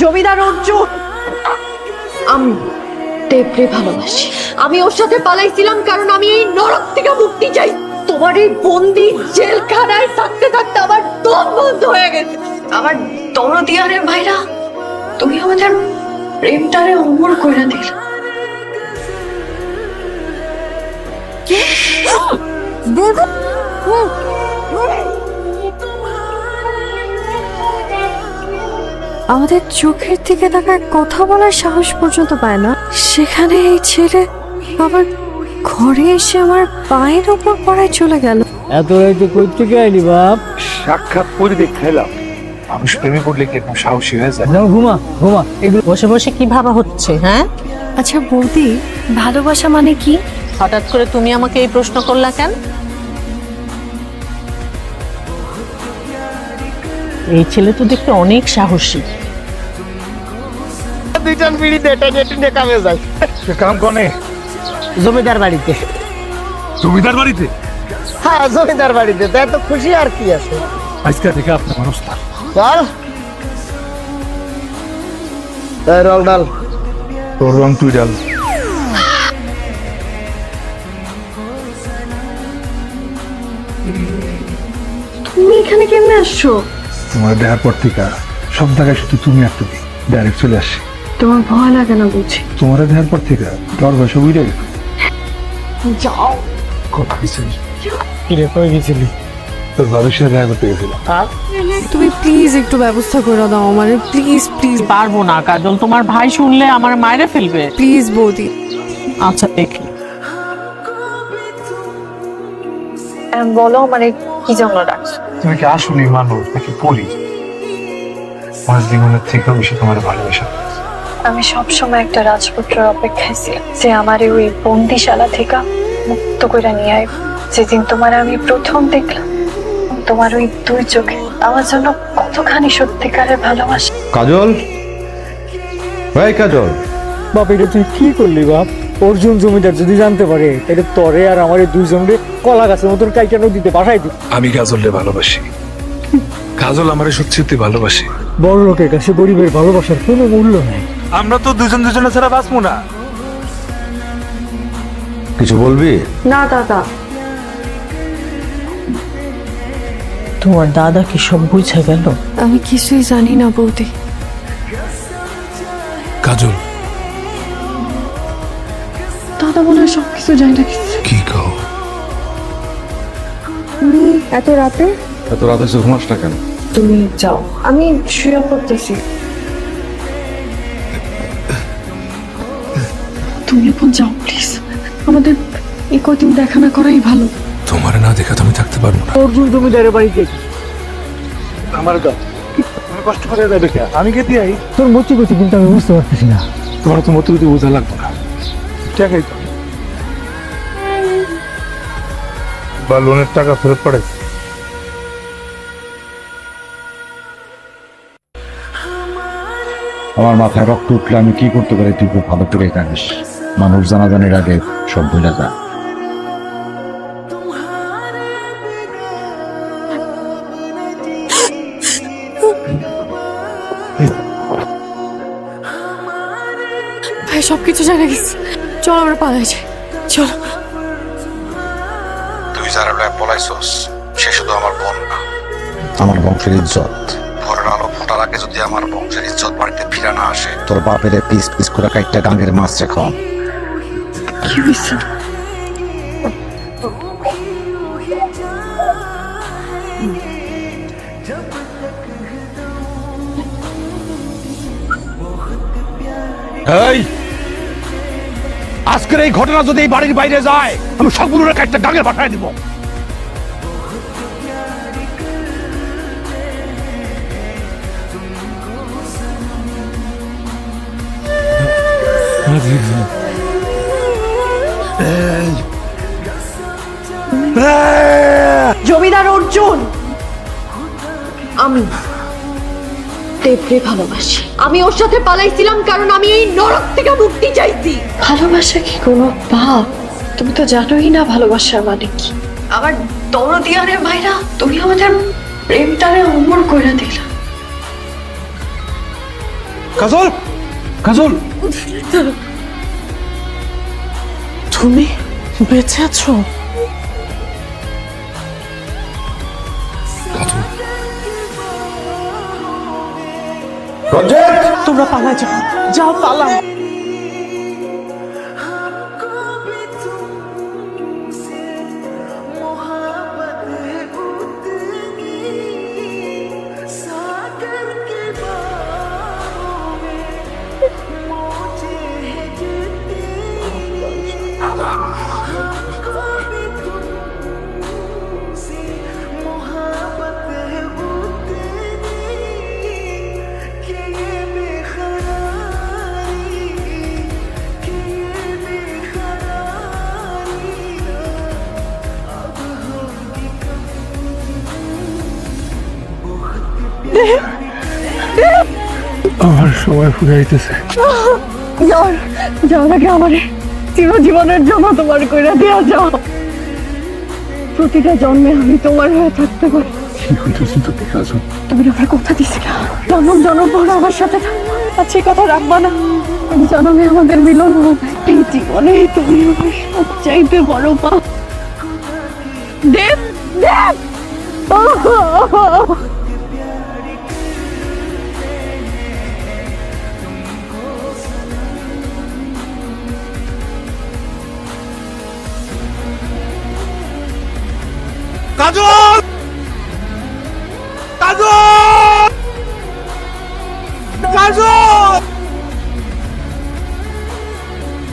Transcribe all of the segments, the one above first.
জমিদার অর্জুন, আমি দেবরে ভালোবাসি। আমি ওর সাথে পালাইছিলাম কারণ আমি এই নরক থেকে মুক্তি চাই। তোমার এই বন্দি জেলখানায় থাকতে থাকতে আমার দম বন্ধ হয়ে গেছে। আমার দরদিয়ারে ভাইরা, তুমি আমাদের প্রেমটারে অমর কইরা দিল। আমাদের চোখের দিকে তাকায় কথা বলার সাহস পর্যন্ত পায় না, সেখানে এই ছেলে আবার ঘরে এসে আমার পায়ের ওপর পড়ায় চলে গেল। এত রাইতে কই থেকে আইলি বাপ? সাক্ষাৎ করে দেখলাম মানুষ প্রেমে পড়লে কি এরকম সাহসী হয়ে যায়। যাও ঘুমা ঘুমা। এগুলো বসে বসে কি ভাবা হচ্ছে? হ্যাঁ, আচ্ছা বৌদি, ভালোবাসা মানে কি? হঠাৎ করে তুমি আমাকে এই প্রশ্ন করলা কেন? এই ছেলে তো দেখতে অনেক সাহসী। দুইজন বিড়ি দেটে কামে যায়। সে কাম কোনে? জমিদার বাড়িতে। জমিদার বাড়িতে? হ্যাঁ, জমিদার বাড়িতে। তা এত খুশি আর কি আছে? আজকে থেকে আপনার মানুষ তার। চল তাই রং ডাল। তোর রং তুই ডাল। তুমি এখানে কেমনে আসছো? তোমার দেখার পর থেকে সব জায়গায় শুধু তুমি আর তুমি, ডাইরেক্ট চলে আসি। তোমার ভয় লাগে না বুঝি? তোমার দেখার পর থেকে তোর বয়সে উইরে গেছে। যাও। কথা দিচ্ছিস? কিরে কই গেছিলি? তোর বাবার সাথে দেখা করতে গেছিলাম। তুমি প্লিজ একটু ব্যবস্থা করে দাও আমার, প্লিজ প্লিজ। পারবো না কাজল, তোমার ভাই শুনলে আমার মায়েরে ফেলবে। প্লিজ বৌদি। আচ্ছা দেখি। বলো আমারে কি জন্য ডাকছো? তুমি কি আসলে মানুষ নাকি পরি? আমার জীবনের থেকে বেশি তোমার ভালোবাসা। আমি সবসময় একটা রাজপুত্রের অপেক্ষায় ছিলাম, যে আমার ওই বন্দিশালা থেকে মুক্ত করে নিয়ে আইব। যেদিন তোমার আমি প্রথম দেখলাম, তোমার ওই দুই চোখে আমার জন্য কতখানি সত্যিকারের ভালোবাসা। কাজল, ভাই কাজল, বাপ এটা তুই কি করলি বাপ? অর্জুন জমিদার যদি জানতে পারে তাহলে তরে আর আমার এই দুইজনকে কলা গাছের মতন কাইটা নদীতে পাঠাই দিই। আমি কাজলকে ভালোবাসি। কাজল আমারে সত্যি ভালোবাসি। বড় লোকের কাছে গরিবের ভালোবাসার কোনো মূল্য নেই। আমরা তো দুজন দুজনে ছাড়া বাঁচবো না। কিছু বলবি? না দাদা, তোমার দাদা কি সব বুঝে গেল? আমি কিছুই জানি না বৌদি। কাজল, দাদা মনে হয় সবকিছু জানি না। কি কও? এত রাতে এত রাতে এসে ঘুমাস না কেন? তুমি যাও, আমি শুয়ে পড়তেছি। তুমি এখন যাও প্লিজ, আমাদের এই কদিন দেখা না করাই ভালো। তোমার না দেখা তো আমি থাকতে পারবো না। অর্জুন জমিদারের বাড়িতে আমার দাও, তুমি কষ্ট করে যাবে কে? আমি কে দিয়াই? তোর মতি গতি কিন্তু আমি বুঝতে পারতেছি না। তোমার তো মতো যদি বোঝা লাগবে না। টাকাই তো বা লোনের টাকা ফেরত পড়ে। আমার মাথায় রক্ত উঠলে আমি কি করতে পারি তুই খুব ভালো করে জানিস। মানুষ জানাজানির আগে সব ভুলে যা। ভাই সবকিছু জানা গেছে, চল আমরা পালাই যাই, চলো। তুই যারা পলাইছস সে শুধু আমার বোন না, আমার বংশের ইজ্জত। ভোরের আলো ফোটার আগে যদি আমার বংশের ইজ্জত বাড়িতে ফিরে না আসে, তোর বাপের পিস পিস করে কাইটটা গাঙ্গের মাছ রেখো। কি হয়েছে? এই আজকের এই ঘটনা যদি এই বাড়ির বাইরে যায়, আমি সবগুলো একটা গাঙ্গে পাঠায় দিব। জমিদার অর্জুন, আমি দেবরে ভালোবাসি। আমি ওর সাথে পালাইছিলাম কারণ আমি এই নরক থেকে মুক্তি চাইছি। ভালোবাসা কি কোনো পাপ? তুমি তো জানোই না ভালোবাসার মানে কি। আমার দরদিয়ারে ভাইরা, তুমি আমাদের প্রেমটারে অমর করে দিলা। কাজল কাজল তুমি বেঁচে আছো? তোমরা পালায় যাও, যাও পালাও। আমার সময় ফুরাইতেছে। যাওয়ার আগে আমারে চিরজীবনের জন্য তোমার কইরা দেয়া যাও। প্রতিটা জন্মে আমি তোমার হয়ে থাকতে পারি। কি হইতেছে তো কাজল? তুমি আমার কথা দিছি না, জন্ম জন্ম পর আমার সাথে থাকবা। আচ্ছা কথা রাখবা না? এই জন্মে আমাদের মিলন হবে, এই জীবনে তুমি আমার সবচাইতে বড় পা। দেব দেব কাজল কাজল কাজল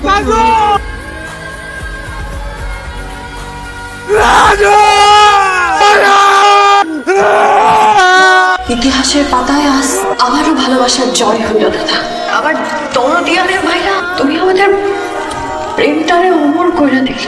কাজল ইতিহাসের পাতায় আজ আবারও ভালোবাসার জয় হইল দাদা। আবার দরদিয়ানের ভাইরা তুমি আমাদের প্রেমটারে অমর কইরা দিল।